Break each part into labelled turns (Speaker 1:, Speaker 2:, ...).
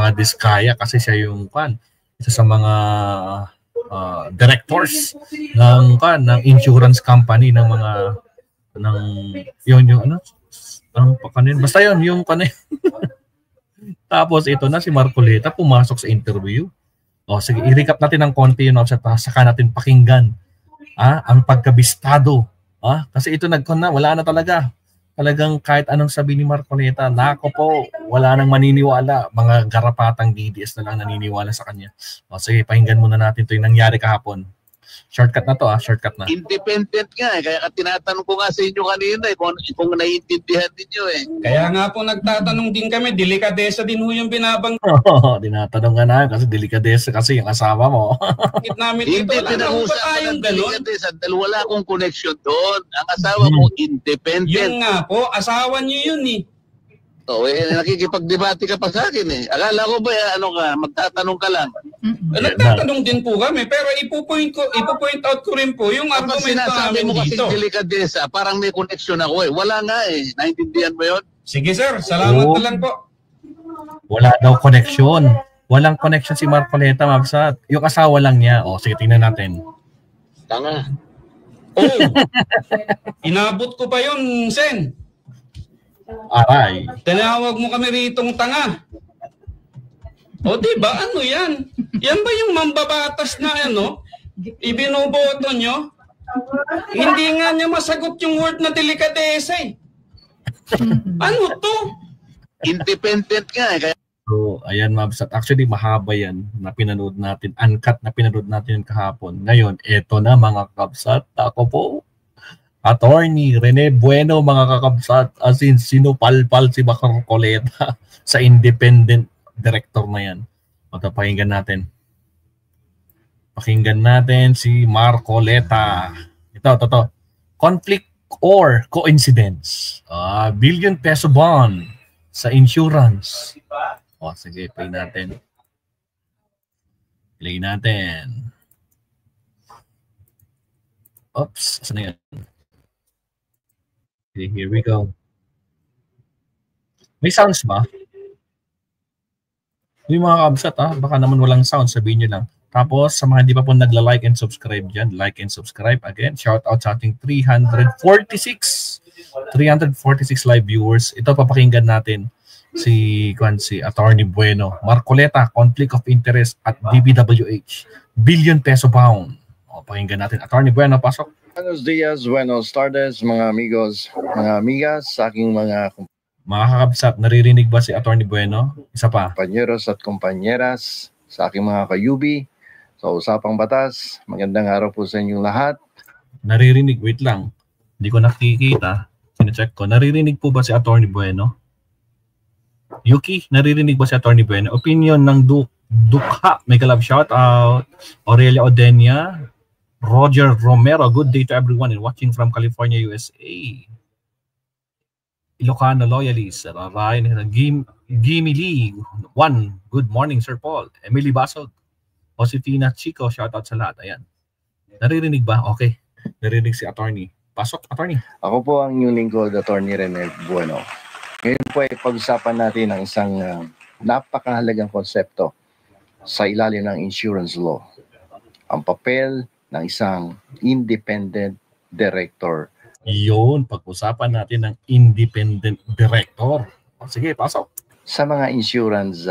Speaker 1: mga diskaya kasi siya yung isa sa mga directors ng insurance company ng mga yung basta yung tapos ito na si Marcoleta pumasok sa interview. Sige, i-recap natin ng konti yun at saka natin pakinggan ang pagkabistado. Kasi ito wala na talaga. Talagang kahit anong sabi ni Marcoleta, nako po, wala nang maniniwala. Mga garapatang DDS na lang naniniwala sa kanya. Sige, pakinggan muna natin ito yung nangyari kahapon. Shortcut na to, shortcut na.
Speaker 2: Independent nga kaya tinatanong ko nga sa inyo kanina kung naiintindihan ninyo
Speaker 3: Kaya nga po nagtatanong din kami, delikadesa din ho yung binabang.
Speaker 1: Dinatanong nga na kasi delikadesa kasi yung asawa mo.
Speaker 2: Hindi pinag-uusapan ng delikadesa dahil wala akong connection doon. Ang asawa mo independent.
Speaker 3: Yun nga po, asawa niyo yun
Speaker 2: nakikipagdebate ka pa sa akin Akala ko ba magtatanong ka lang?
Speaker 3: Nagtatanong din po kami, pero ipo-point out ko rin po yung argumento namin
Speaker 2: mo kasi
Speaker 3: dito.
Speaker 2: Delikadesa, parang may connection ako Wala nga Naintindihan mo yun?
Speaker 3: Sige sir, salamat na lang po.
Speaker 1: Wala daw connection. Walang connection si Marcoleta, Mabsat. Yung asawa lang niya. Sige, tingnan natin.
Speaker 2: Tanga.
Speaker 3: Inabot ko pa yun, Sen.
Speaker 1: Aray.
Speaker 3: Tinawag mo kami ritong tanga. Diba? Ano yan? Yan ba yung mambabatas na ibinoboto nyo? Hindi nga niya masagot yung word na delikadesa Ano to?
Speaker 2: Independent nga
Speaker 1: So, ayan Mabsat. Actually, mahaba yan na pinanood natin. Uncut na pinanood natin kahapon. Ngayon, eto na mga kabsat. Ako po. Attorney Rene Bueno, mga kakabsat, as in sinupalpal si Marcoleta sa independent director na yan. Pakinggan natin. Pakinggan natin si Marcoleta. Ito. Conflict or coincidence? Billion peso bond sa insurance. Sige, play natin. Oops, saan na yan? Okay, here we go. May sounds ba? Yung mga kabsat, baka naman walang sound, sabihin nyo lang. Tapos, sa mga hindi pa po nagla-like and subscribe dyan, like and subscribe. Again, shout out sa ating 346 live viewers. Ito, papakinggan natin si Attorney Bueno. Marcoleta, conflict of interest at DPWH. Billion peso bound. Pakinggan natin. Attorney Bueno, pasok.
Speaker 4: Buenos dias, buenos tardes, mga amigos, mga amigas, sa aking mga
Speaker 1: kakabsat, naririnig ba si Attorney Bueno? Isa pa.
Speaker 4: Kompanyeros at kompanyeras, sa aking mga kayubi, sa Usapang Batas, magandang araw po sa inyong lahat.
Speaker 1: Naririnig, wait lang. Hindi ko nakikita. Sine-check ko. Naririnig po ba si Attorney Bueno? Yuki, naririnig ba si Attorney Bueno? Opinion ng Dukha, mega love shout out. Aurelia Odenia, Roger Romero, good day to everyone and watching from California, USA. Ilocano loyalists, Ryan, Gimme Lee, good morning Sir Paul. Emily Basog, Josefina Chico, shout out sa lahat. Ayan. Naririnig ba? Okay. Naririnig si Attorney. Pasok, Attorney.
Speaker 4: Ako po ang inyong lingkod, Attorney Rene Bueno. Ngayon po ay pag-usapan natin ang isang napakahalagang konsepto sa ilalim ng insurance law. Ang papel ng isang independent director.
Speaker 1: Yun, pag-usapan natin ng independent director. Sige, pasok.
Speaker 4: Sa mga insurance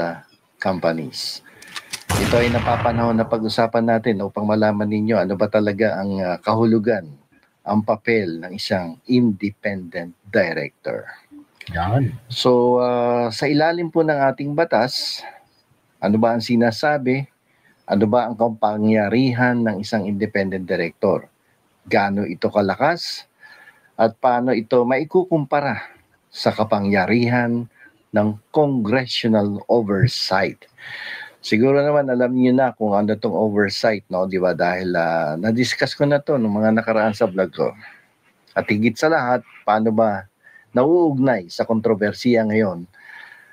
Speaker 4: companies. Ito ay napapanahon na pag-usapan natin upang malaman ninyo ano ba talaga ang kahulugan, ang papel ng isang independent director.
Speaker 1: Yan.
Speaker 4: So, sa ilalim po ng ating batas, ano ba ang sinasabi? Ano ba ang kapangyarihan ng isang independent director? Gaano ito kalakas? At paano ito maikukumpara sa kapangyarihan ng congressional oversight? Siguro naman alam niyo na kung ano itong oversight, no? Di ba? Dahil na-discuss ko na ito nung mga nakaraan sa vlog ko. At higit sa lahat, paano ba nauugnay sa kontrobersiya ngayon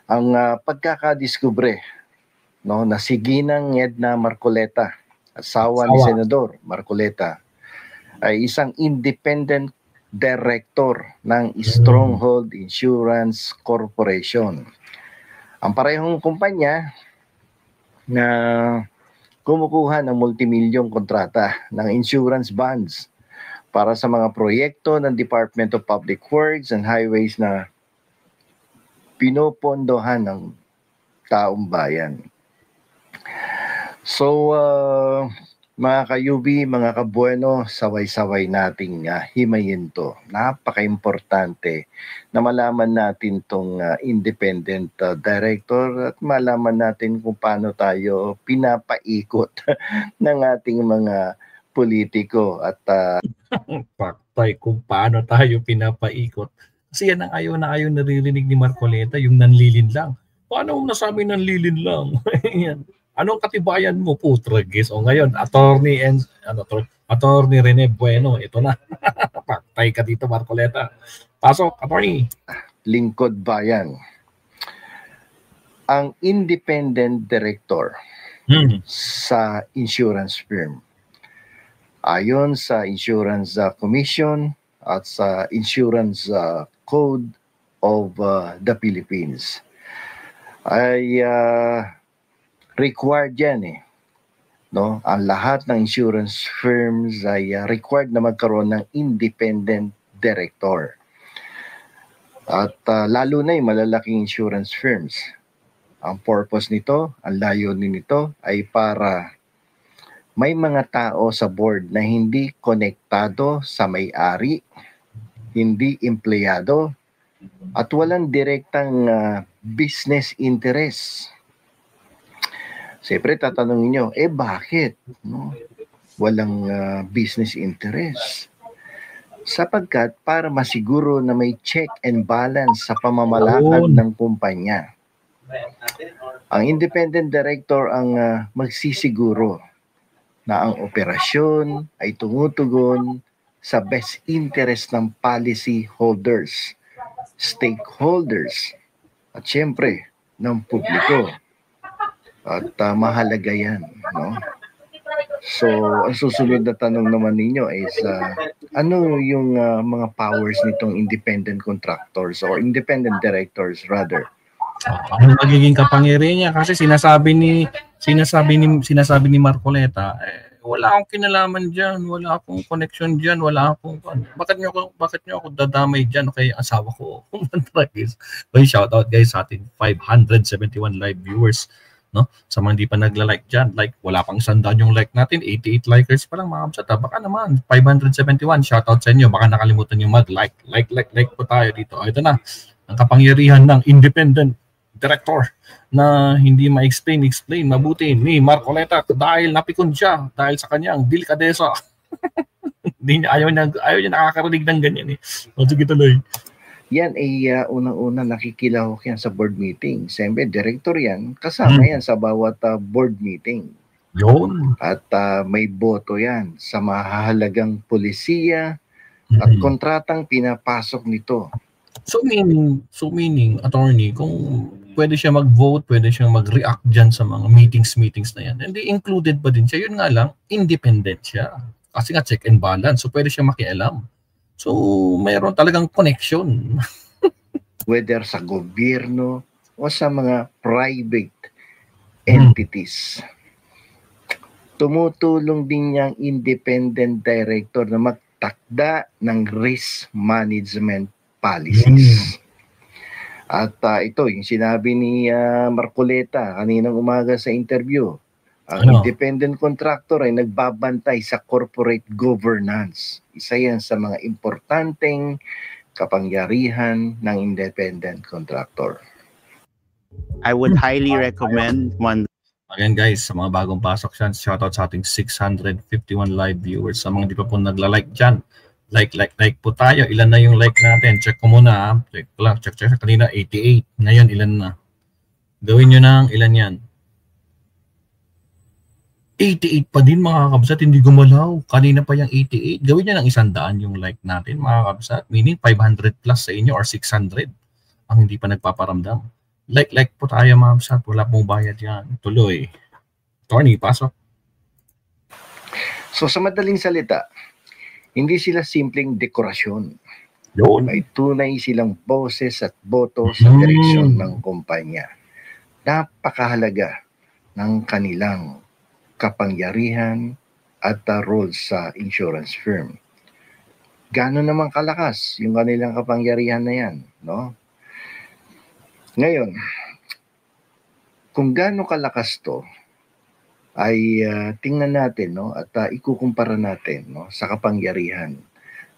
Speaker 4: ang pagkakadiskubre, no, na si Ginang Edna Marcoleta, asawa ni Senador Marcoleta, ay isang independent director ng Stronghold Insurance Corporation. Ang parehong kumpanya na kumukuha ng multimilyong kontrata ng insurance bonds para sa mga proyekto ng Department of Public Works and Highways na pinopondohan ng taong bayan. So, mga ka-UB, mga kabueno, saway-saway nating himayin to. Napaka-importante na malaman natin tong independent director at malaman natin kung paano tayo pinapaikot ng ating mga politiko at
Speaker 1: Paktay kung paano tayo pinapaikot. Kasi yan ang ayaw na ayaw naririnig ni Marcoleta, yung nanlilin lang. Paano mo nasabi nanlilin lang? Yan. Anong katibayan mo, putragis? O ngayon, attorney Rene Bueno, ito na. Paktay ka dito, Marcoleta. Pasok, attorney.
Speaker 4: Lingkod bayan. Ang independent director sa insurance firm, ayon sa Insurance Commission at sa Insurance Code of the Philippines, ay required yan no? Ang lahat ng insurance firms ay required na magkaroon ng independent director. At lalo na yung malalaking insurance firms. Ang purpose nito, ang layunin nito ay para may mga tao sa board na hindi konektado sa may-ari, hindi empleyado, at walang direktang business interest. Siyempre, tatanungin nyo, bakit? No? Walang business interest. Sapagkat para masiguro na may check and balance sa pamamalakad ng kumpanya. Ang independent director ang magsisiguro na ang operasyon ay tumutugon sa best interest ng policy holders, stakeholders, at syempre, ng publiko. At mahalaga yan, no? So, ang susunod na tanong naman ninyo is, ano yung mga powers nitong independent contractors or independent directors rather?
Speaker 1: Ano magiging kapangyarihan niya? Kasi sinasabi ni Marcoleta, wala akong kinalaman diyan, wala akong connection diyan, wala akong bakit niyo ako dadamay diyan kay asawa ko. Well, shout out guys sa ating 571 live viewers, no? Sa mga hindi pa nagla-like diyan, like wala pang 100 yung like natin, 88 likers pa lang mga kapsat. Baka naman 571, shout out sa inyo, baka nakalimutan niyo mag-like, like po tayo dito. Ito na ang kapangyarihan ng independent director na hindi ma-explain mabuti ni Marcoleta dahil napikon siya dahil sa kanyang delikadesa. ayaw niya nakakarinig ng ganyan O sige tuloy.
Speaker 4: Yan ay unang-una nakikilahok yan sa board meeting. Siyempre, director yan, kasama yan sa bawat board meeting.
Speaker 1: Yun.
Speaker 4: At may boto yan sa mahahalagang polisiya at kontratang pinapasok nito.
Speaker 1: So meaning, attorney, kung pwede siya mag-vote, pwede siya mag-react dyan sa mga meetings na yan. Hindi included pa din siya. Yun nga lang, independent siya. Kasi nga check and balance. So pwede siya makialam. So mayroon talagang connection.
Speaker 4: Whether sa gobyerno o sa mga private entities. Tumutulong din niyang independent director na magtakda ng risk management policies. At ito, yung sinabi ni Marcoleta kaninang umaga sa interview, ang independent contractor ay nagbabantay sa corporate governance. Isa yan sa mga importanteng kapangyarihan ng independent contractor.
Speaker 5: I would highly recommend one.
Speaker 1: Again guys, sa mga bagong pasok dyan, shoutout sa ating 651 live viewers. Sa mga di pa po nagla-like dyan, like po tayo. Ilan na yung like natin? Check ko muna. Check. Kanina 88. Ngayon ilan na? Gawin nyo ng ilan yan? 88 pa din mga kabsat, hindi gumalaw. Kanina pa yung 88. Gawin nyo ng 100 yung like natin mga kabsat. Meaning 500 plus sa inyo or 600 ang hindi pa nagpaparamdam. Like po tayo mga kabsat. Wala pong bayad yan. Tuloy. Tony, pasok.
Speaker 4: So sa madaling salita, hindi sila simpleng dekorasyon.
Speaker 1: Yun.
Speaker 4: May tunay silang boses at boto sa direksyon ng kumpanya. Napakahalaga ng kanilang kapangyarihan at roles sa insurance firm. Gaano naman kalakas yung kanilang kapangyarihan na yan, no? Ngayon, kung gaano kalakas to, ay tingnan natin, no, at ikukumpara natin, no, sa kapangyarihan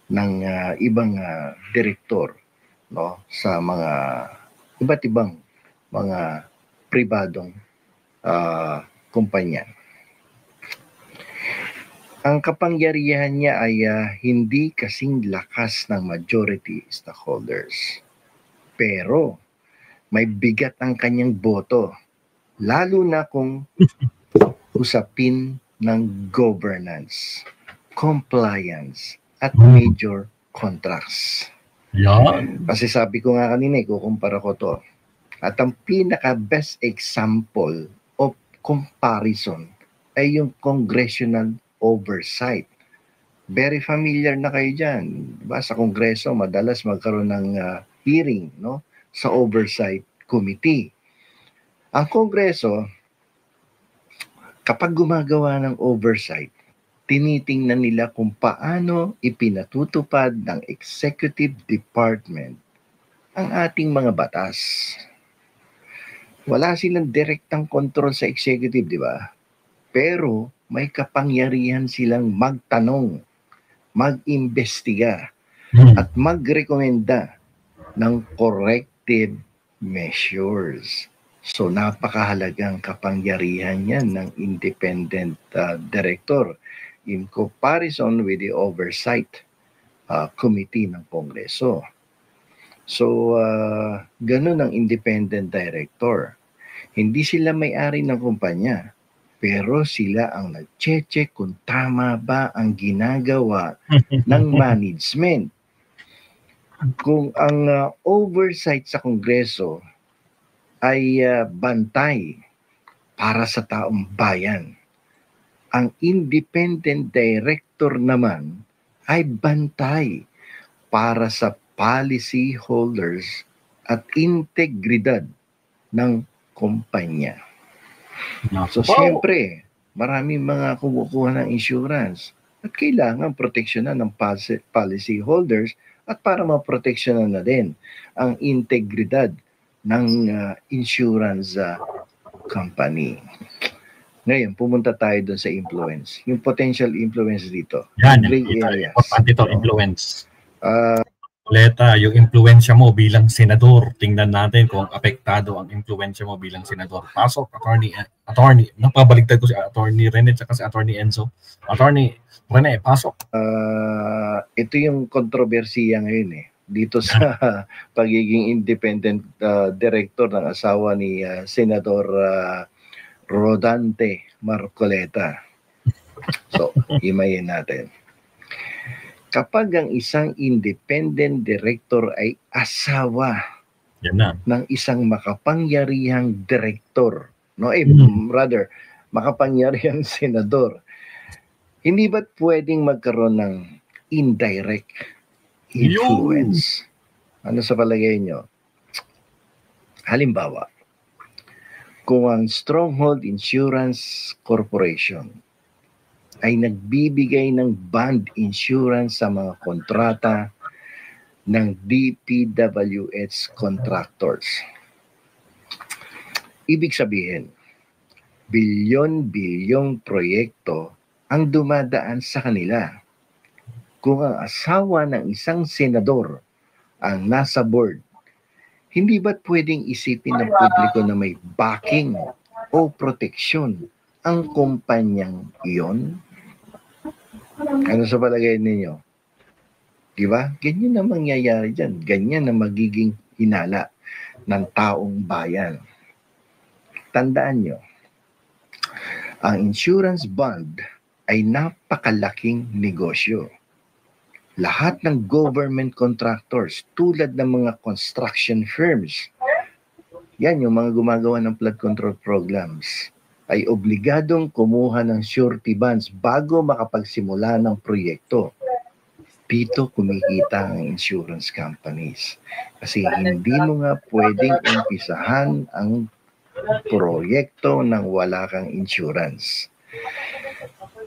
Speaker 4: ng ibang direktor, no, sa mga iba't ibang mga pribadong kumpanya. Ang kapangyarihan niya ay hindi kasing lakas ng majority stockholders. Pero may bigat ang kanyang boto, lalo na kung usapin ng governance, compliance, at major contracts.
Speaker 1: Yan.
Speaker 4: Kasi sabi ko nga kanina, kukumpara ko to. At ang pinaka-best example of comparison ay yung congressional oversight. Very familiar na kayo dyan. Diba? Sa Kongreso, madalas magkaroon ng hearing, no, sa Oversight Committee. Ang Kongreso, kapag gumagawa ng oversight, tinitingnan nila kung paano ipinatutupad ng Executive Department ang ating mga batas. Wala silang direktang control sa executive, di ba? Pero may kapangyarihan silang magtanong, mag-imbestiga, at magrekomenda ng corrective measures. So napakahalagang kapangyarihan yan ng independent director in comparison with the oversight committee ng Kongreso. So ganun ang independent director. Hindi sila may-ari ng kumpanya, pero sila ang nag-check kung tama ba ang ginagawa ng management. Kung ang oversight sa Kongreso ay bantay para sa taong bayan, ang independent director naman ay bantay para sa policy holders at integridad ng kumpanya. So, siyempre, maraming mga kumukuha ng insurance at kailangan proteksyonan ng policy holders at para maproteksyonan na din ang integridad ng insurance company. Ngayon, pumunta tayo doon sa influence. Yung potential influence dito.
Speaker 1: Yan,
Speaker 4: gray areas.
Speaker 1: Importante ito, influence. Leta, yung influensya mo bilang senador, tingnan natin kung apektado ang influensya mo bilang senador. Pasok, attorney, napabaligtad ko si attorney Rene at si attorney Enzo. Attorney Rene, pasok.
Speaker 4: Ito yung kontrobersiya ngayon dito sa pagiging independent director ng asawa ni Senador Rodante Marcoleta. So, himayin natin. Kapag ang isang independent director ay asawa ng isang makapangyarihang director, rather, makapangyarihang senador, hindi ba't pwedeng magkaroon ng indirect influence? Ano sa palagay nyo? Halimbawa, kung ang Stronghold Insurance Corporation ay nagbibigay ng bond insurance sa mga kontrata ng DPWH contractors. Ibig sabihin, bilyon-bilyong proyekto ang dumadaan sa kanila. Kung ang asawa ng isang senador ang nasa board, hindi ba't pwedeng isipin ng publiko na may backing o proteksyon ang kumpanyang iyon? Ano sa palagay ninyo? Diba? Ganyan na mangyayari dyan. Ganyan na magiging hinala ng taong bayan. Tandaan nyo, ang insurance bond ay napakalaking negosyo. Lahat ng government contractors, tulad ng mga construction firms, yan yung mga gumagawa ng flood control programs, ay obligadong kumuha ng surety bonds bago makapagsimula ng proyekto. Dito kumikita ang insurance companies. Kasi hindi mo nga pwedeng umpisahan ang proyekto ng wala kang insurance.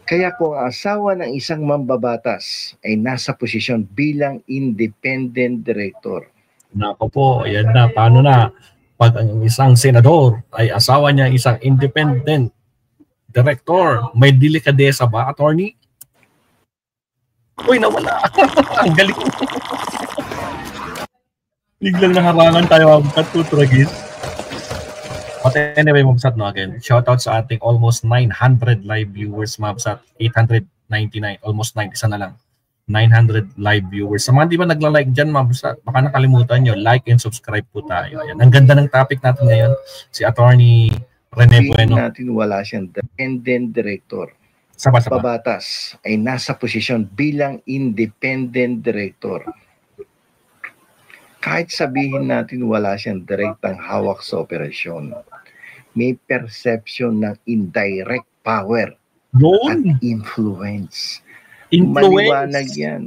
Speaker 4: Kaya kung ang asawa ng isang mambabatas ay nasa posisyon bilang independent director,
Speaker 1: Nako po, yan na. Paano na? Pag ang isang senador ay asawa niya isang independent director, may delikadesa ba, attorney? Uy, nawala. Ang galing. Biglang naharangan tayo ang katutragis. But anyway, Mabsat, no, again, shoutout sa ating almost 900 live viewers, Mabsat. 899, almost 9, isa na lang. 900 live viewers. Sa mga di ba nagla-like dyan, Mabsat, baka nakalimutan nyo, like and subscribe po tayo. Ayan. Ang ganda ng topic natin ngayon, si Attorney Rene Bueno.
Speaker 4: natin wala siyang independent director.
Speaker 1: Saba-saba.
Speaker 4: Pabatas ay nasa posisyon bilang independent director. Kahit sabihin natin wala siyang direktang hawak sa operasyon, may perception ng indirect power at
Speaker 1: Yun.
Speaker 4: influence.
Speaker 1: Influence.
Speaker 4: Maliwanag yan.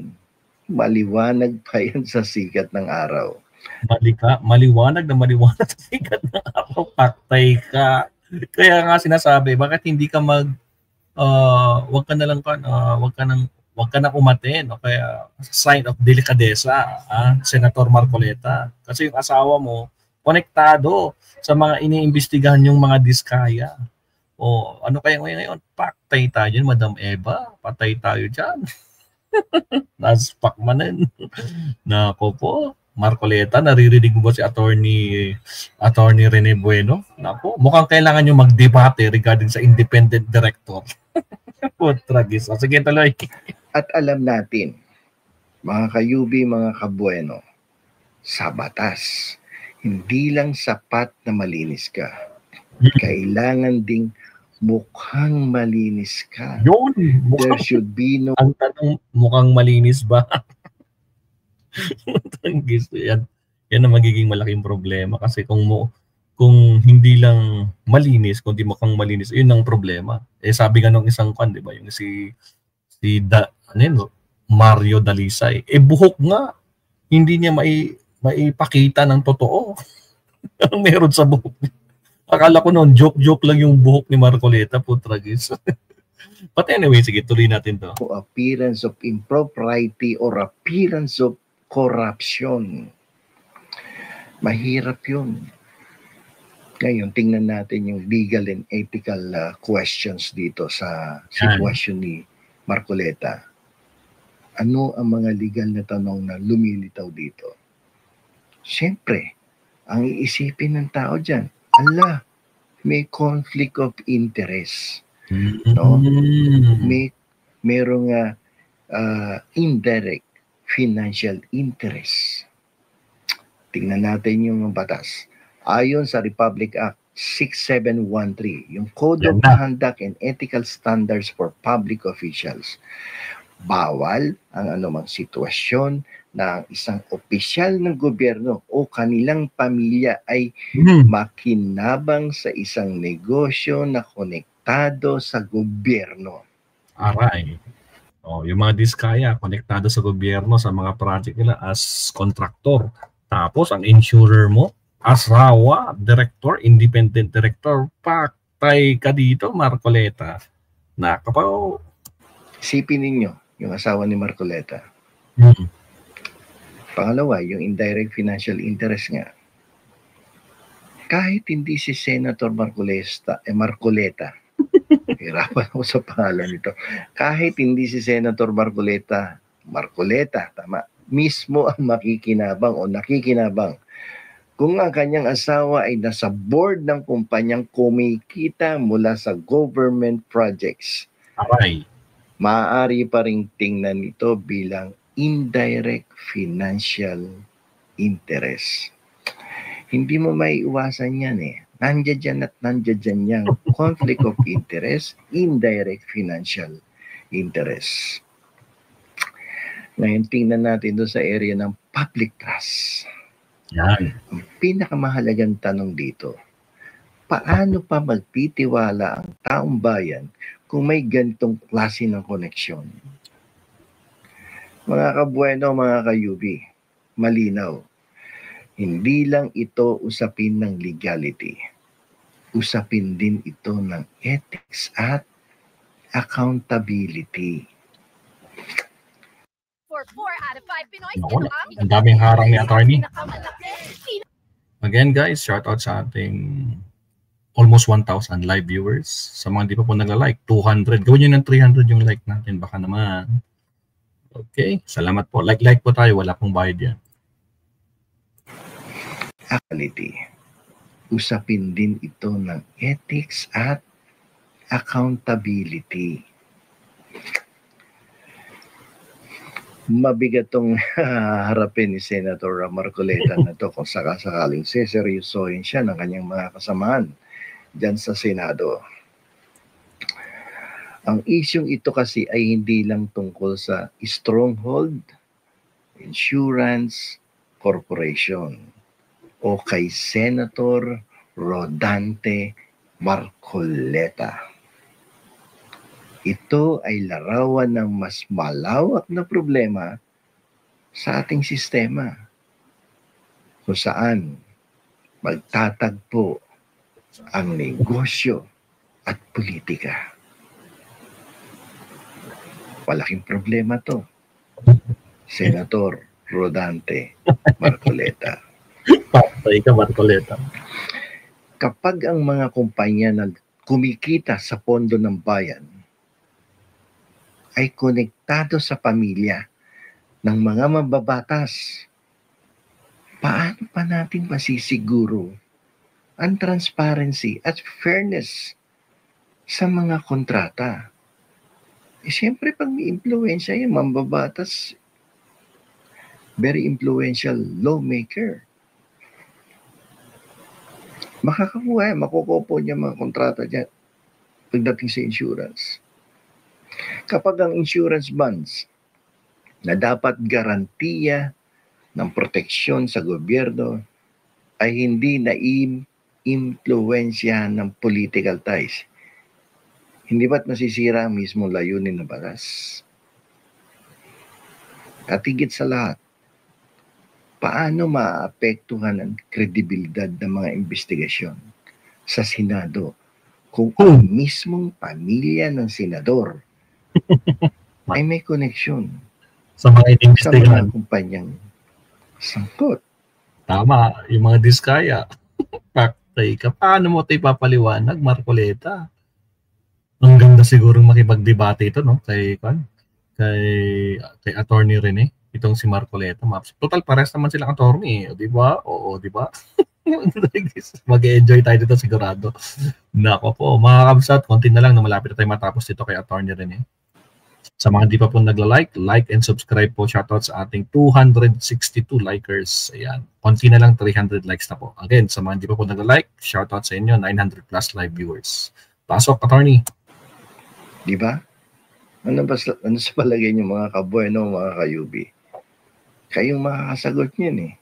Speaker 4: Maliwanag pa yan sa sikat ng araw.
Speaker 1: Maliwanag sa sikat ng araw. Paktay ka. Kaya nga sinasabi, bakit hindi ka wag ka nang umaten o kaya sign of delikadesa, Senator Marcoleta. Kasi yung asawa mo konektado sa mga iniimbestigahan yung mga diskaya. O ano kaya ngayon? Patay tayo dyan, Madam Eva. Patay tayo dyan. Naspakmanin. Nako po. Marcoleta, naririnig mo ba si Attorney Rene Bueno? Nako, mukhang kailangan nyo magdebate regarding sa independent director. Tragis. O, sige, tuloy.
Speaker 4: At alam natin, mga kayubi, mga kabueno, sa batas, hindi lang sapat na malinis ka. Kailangan ding mukhang malinis ka.
Speaker 1: Yun!
Speaker 4: There should be no...
Speaker 1: Ang tanong, mukhang malinis ba? Yan ang magiging malaking problema kasi kung hindi lang malinis, kung di mukhang malinis, yun ang problema. Eh sabi nga nung isang kan, di ba, yung Mario Dalisay, buhok nga, hindi niya maipakita ng totoo. Ang meron sa buhok. Akala ko noon, joke lang yung buhok ni Marcoleta, putragis. But anyway, sige, tuloy natin to.
Speaker 4: Appearance of impropriety or appearance of corruption. Mahirap yun. Ngayon, tingnan natin yung legal and ethical questions dito sa sitwasyon ni Marcoleta. Ano ang mga legal na tanong na lumilitaw dito? Siyempre, ang iisipin ng tao dyan, may conflict of interest. No? Merong indirect financial interest. Tingnan natin yung batas. Ayon sa Republic Act 6713, yung Code of Conduct and Ethical Standards for Public Officials, bawal ang anumang sitwasyon na isang opisyal ng gobyerno o kanilang pamilya ay makinabang sa isang negosyo na konektado sa gobyerno.
Speaker 1: Aray. Yung mga diskaya, konektado sa gobyerno sa mga project nila as contractor. Tapos ang insurer mo, asawa, director, independent director, patay ka dito, Marcoleta. Nakapaw.
Speaker 4: Isipin ninyo, yung asawa ni Marcoleta. Pangalawa, yung indirect financial interest nga. Kahit hindi si Senator Marcoleta, hirapan ako sa pangalan nito. Kahit hindi si Senator Marcoleta, tama, mismo ang makikinabang o nakikinabang kung ang kanyang asawa ay nasa board ng kumpanyang kumikita mula sa government projects.
Speaker 1: Aray.
Speaker 4: Maaari pa ring tingnan ito bilang indirect financial interest. Hindi mo maiiwasan yan eh. Nandiyan yung conflict of interest, indirect financial interest. Ngayon, tingnan natin doon sa area ng public trust.
Speaker 1: Yan.
Speaker 4: Ang pinakamahalagang tanong dito, paano pa magtitiwala ang taong bayan kung may ganitong klase ng koneksyon? Mga kabueno, mga kayubi, malinaw. Hindi lang ito usapin ng legality. usapin din ito ng ethics at accountability.
Speaker 6: For 4 out of 5 Pinoy,
Speaker 1: Naku, ang daming harang ni attorney. Again guys, shout out sa ating almost 1,000 live viewers. Sa mga hindi pa po nagla-like, 200. Gawin nyo ng 300 yung like natin. Baka naman. Okay, salamat po. Like po tayo. Wala pong bayad yan.
Speaker 4: Actuality. Usapin din ito ng ethics at accountability. Mabigat tong harapin ni Senator Marcoleta na to kung sakasakaling seseryosohin siya ng kanyang mga kasamaan dyan sa Senado. Ang isyong ito kasi ay hindi lang tungkol sa Stronghold Insurance Corporation o kay Senator Rodante Marcoleta. Ito ay larawan ng mas malawak na problema sa ating sistema kung saan magtatagpo ang negosyo at politika. Malaking problema to, Senator Rodante Marcoleta.
Speaker 1: Patay ka, Marcoleta.
Speaker 4: Kapag ang mga kumpanya na kumikita sa pondo ng bayan ay konektado sa pamilya ng mga mababatas, paano pa natin masisiguro ang transparency at fairness sa mga kontrata? Siyempre, pag may impluensya yung mambabatas, very influential lawmaker, makukuha niya mga kontrata dyan pagdating sa insurance. Kapag ang insurance bonds na dapat garantiya ng proteksyon sa gobyerno ay hindi na-impluensya ng political ties, hindi ba't masisira ang mismong layunin ng batas? At higit sa lahat, paano maapektuhan ang kredibilidad ng mga investigasyon sa Senado kung ang mismong pamilya ng senador ay may koneksyon
Speaker 1: Sa mga
Speaker 4: sa
Speaker 1: inimbestigahan.
Speaker 4: mga kumpanyang sangkot?
Speaker 1: Tama, yung mga diskaya. Patay ka. Paano mo ito ipapaliwanag, Marcoleta? Ang ganda siguro makipagdebate ito, no? Kay Attorney Rene, itong si Marcoleta. Total, pares naman silang attorney, di ba? Oo, di ba? Mag-enjoy tayo dito sigurado. Nako po, mga kabsat, konti na lang na malapit na tayo matapos dito kay Attorney Rene. Sa mga di pa po nagla-like, like and subscribe po. Shoutout sa ating 262 likers. Ayan. Konti na lang, 300 likes na po. Again, sa mga di pa po nagla-like, shoutout sa inyo, 900 plus live viewers. Pasok, Attorney.
Speaker 4: Di ba? Ano sa palagay niyo mga kabueno, mga kayubi? Kayong makakasagot niyan eh.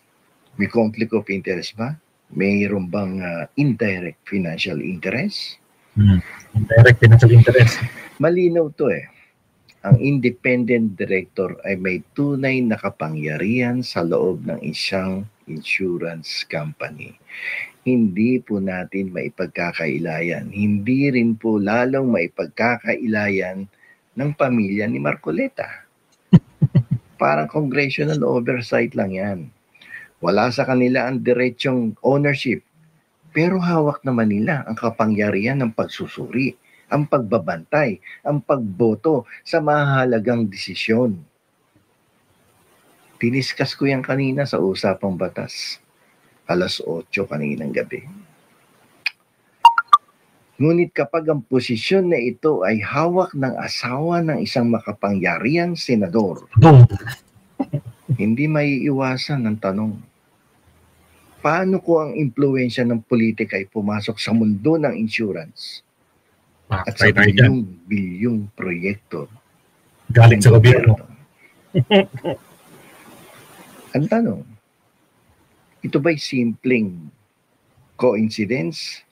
Speaker 4: May conflict of interest ba? Mayroon bang indirect financial interest?
Speaker 1: Indirect financial interest.
Speaker 4: Malinaw to eh. Ang independent director ay may tunay na kapangyarihan sa loob ng isang insurance company. Hindi po natin maipagkakailayan. Hindi rin po lalong maipagkakailayan ng pamilya ni Marcoleta. Parang congressional oversight lang yan. Wala sa kanila ang diretsong ownership. Pero hawak naman nila ang kapangyarihan ng pagsusuri, ang pagbabantay, ang pagboto sa mahalagang desisyon. Diniskas ko yan kanina sa usapang batas. Alas 8 kaninang gabi. Ngunit kapag ang posisyon na ito ay hawak ng asawa ng isang makapangyarihang senador, hindi maiiwasan ang tanong, paano ko ang impluensya ng politika ay pumasok sa mundo ng insurance at sa bilyong proyekto
Speaker 1: galing sa gobyerno?
Speaker 4: Ang tanong, ito ba'y simpleng coincidence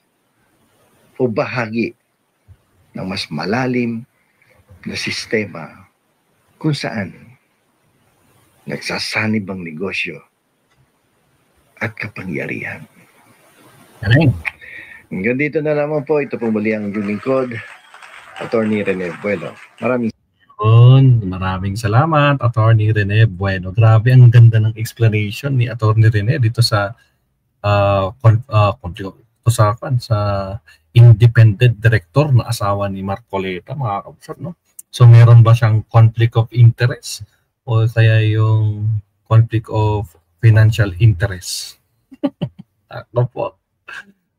Speaker 4: o bahagi ng mas malalim na sistema kung saan nagsasanib ang negosyo at kapangyarihan? Hanggang dito na lamang po. Ito po muli ang inyong lingkod, Attorney Rene Bueno.
Speaker 1: Maraming salamat, Attorney Rene Bueno. Grabe, ang ganda ng explanation ni Attorney Rene dito sa sa independent director na asawa ni Marcoleta, mga kabsat, no? So meron ba siyang conflict of interest o kaya yung conflict of financial interest? Ako po.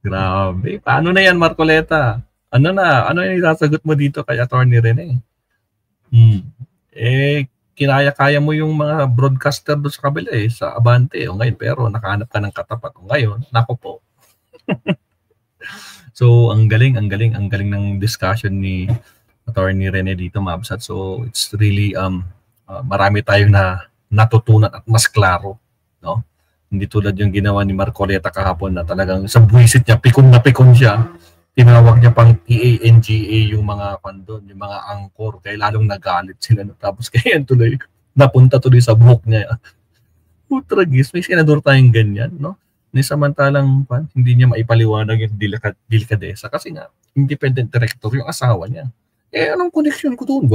Speaker 1: Grabe. Paano na yan, Marcoleta? Ano yung isasagot mo dito kay Attorney Rene? Kinaya-kaya mo yung mga broadcaster doon sa kabila sa Abante o ngayon, pero nakahanap ka ng katapat o ngayon, nako po. So, ang galing ng discussion ni Attorney Rene dito, Mabsat. So, it's really marami tayong natutunan at mas klaro, no? Hindi tulad yung ginawa ni Marcoleta kahapon na talagang sa buwisit niya, pikon na pikon siya. Tinawag niya pang TANGA yung mga pandon, yung mga angkor, kaya lalong nagalit sila. Tapos kaya tuloy, napunta tuloy sa buhok niya. Tragis, may senador tayong ganyan, no? Ni samantalang hindi niya maipaliwanag yung delikadesa kasi nga, independent director yung asawa niya. Anong connection ko doon?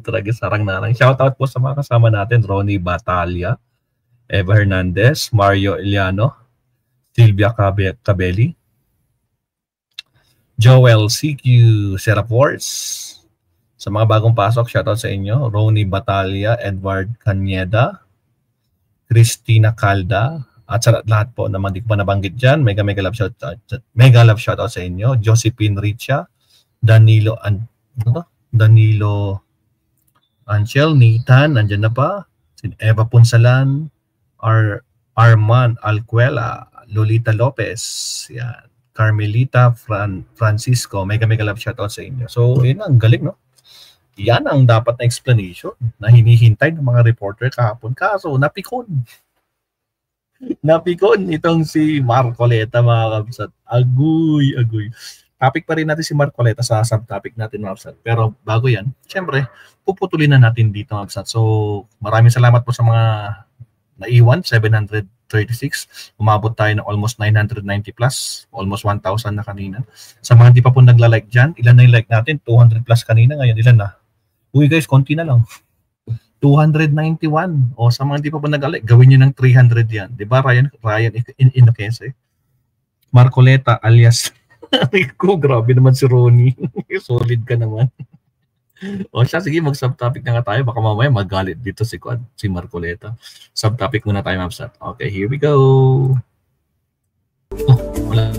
Speaker 1: Tragis, sarang-narang. Shoutout po sa mga kasama natin, Ronnie Batalla, Eva Hernandez, Mario Eliano, Silvia Cabelli, Joel CQ Serap Wars. Sa mga bagong pasok, shoutout sa inyo, Ronnie Batalla, Edward Cañeda, Christina Calda, at sa lahat po na hindi ko pa nabanggit dyan, mega love shoutout sa inyo, Josephine Richa, Danilo Angel, Nathan, nandyan na pa, Eva Punsalan, Arman Alcuela, Lolita Lopez, yan, Carmelita Francisco, mega love shoutout sa inyo. So, yun ang galing, no? Yan ang dapat na explanation na hinihintay ng mga reporter kahapon. Kaso, napikon. Napikon itong si Marcoleta, mga kabsat. Agoy. Topic pa rin natin si Marcoleta sa subtopic natin, mga kabsat. Pero bago yan, syempre, puputulin na natin dito, mga kabsat. So, maraming salamat po sa mga naiwan, 736. Umabot tayo ng almost 990 plus. Almost 1,000 na kanina. Sa mga hindi pa po nagla-like dyan, ilan na yung like natin? 200 plus kanina. Ngayon, ilan na? Uy guys, konti na lang. 291. O sa mga hindi pa po nag-like, gawin nyo ng 300 yan. Diba, Ryan Inocense? Marcoleta alias ko, grabe naman si Ronnie. Solid ka naman. O siya, sige, mag-subtopic na nga tayo. Baka mamaya magalit dito si Marcoleta. Subtopic muna tayo, Mabsat. Okay, here we go. Oh, wala.